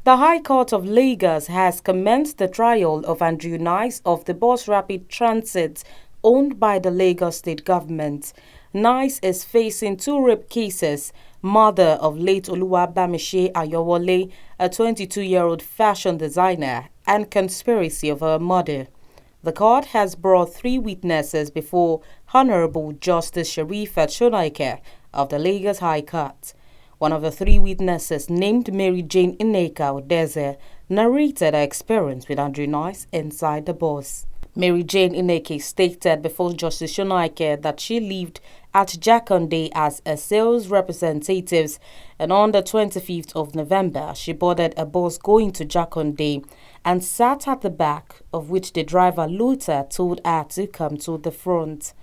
The High Court of Lagos has commenced the trial of Andrew Nice of the Bus Rapid Transit owned by the Lagos State Government. Nice is facing 2 rape cases, mother of late Oluwabamishi Ayowole, a 22-year-old fashion designer, and conspiracy of her murder. The court has brought 3 witnesses before Honorable Justice Sherifat Shonaike of the Lagos High Court. One of the 3 witnesses, named Mary Jane Ineka Odeze, narrated her experience with Andrew Nice inside the bus. Mary Jane Ineka stated before Justice Shonaike that she lived at Jakande as a sales representative, and on the 25th of November, she boarded a bus going to Jakande and sat at the back, of which the driver later told her to come to the front.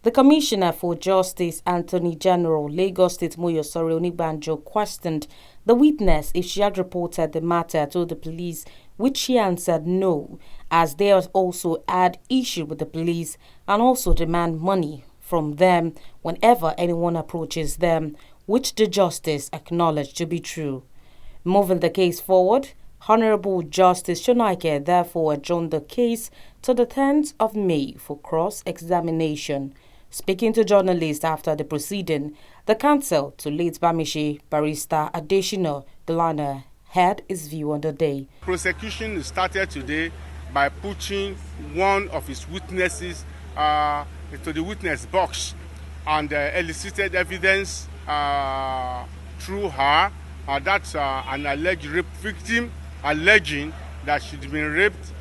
The Commissioner for Justice, Attorney General, Lagos State Moyosori Onigbanjo, questioned the witness if she had reported the matter to the police, which she answered no, as they also had issue with the police and also demand money from them whenever anyone approaches them, which the justice acknowledged to be true. Moving the case forward, Honorable Justice Shonaike therefore adjourned the case to the 10th of May for cross-examination. Speaking to journalists after the proceeding, the counsel to late Bamishi, Barrister Adeshina Delana, had his view on the day. Prosecution started today by putting one of his witnesses into the witness box and elicited evidence through her. That's an alleged rape victim alleging that she'd been raped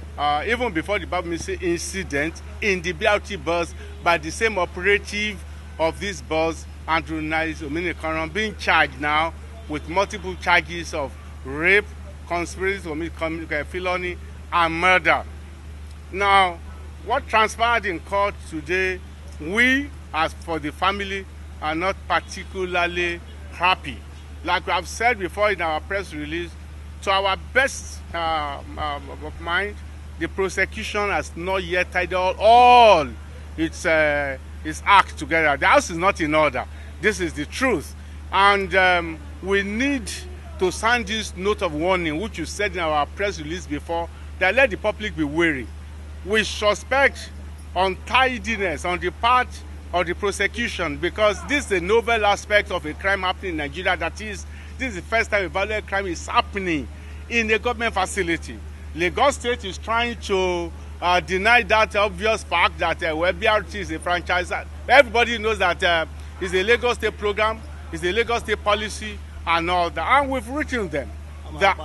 even before the Bamishi incident in the BRT bus by the same operative of this bus, Andrew Nice Ominikaran, being charged now with multiple charges of rape, conspiracy to commit felony, and murder. Now, what transpired in court today, we, as for the family, are not particularly happy. Like we have said before in our press release, to our best of mind, the prosecution has not yet tied all its act together. The house is not in order. This is the truth. And we need to send this note of warning, which you said in our press release before, that let the public be wary. We suspect untidiness on the part of the prosecution because this is a novel aspect of a crime happening in Nigeria. That is, this is the first time a violent crime is happening in a government facility. Lagos State is trying to deny that obvious fact that BRT is a franchise. Everybody knows that it's a Lagos State program, it's a Lagos State policy, and all that. And we've written them that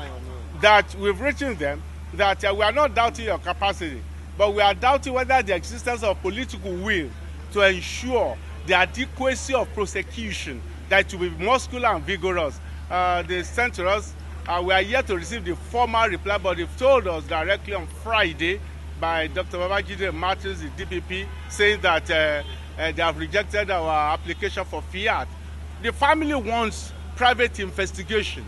we are not doubting your capacity, but we are doubting whether the existence of political will to ensure the adequacy of prosecution, that it will be muscular and vigorous. They sent to us. We are yet to receive the formal reply, but they've told us directly on Friday by Dr. Babajide Martins, the DPP, saying that they have rejected our application for fiat. The family wants private investigation,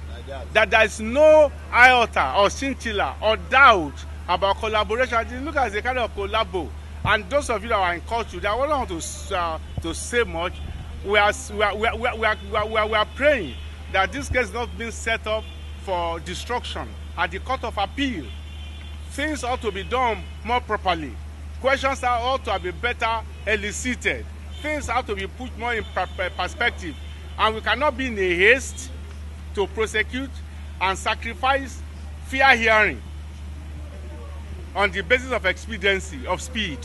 that there is no iota or scintilla or doubt about collaboration. It looks as a kind of collabo. And those of you that are in court today, I don't want to say much. We are praying that this case is not being set up for destruction at the Court of Appeal. Things ought to be done more properly. Questions ought to be better elicited. Things ought to be put more in perspective. And we cannot be in a haste to prosecute and sacrifice fair hearing on the basis of expediency, of speed.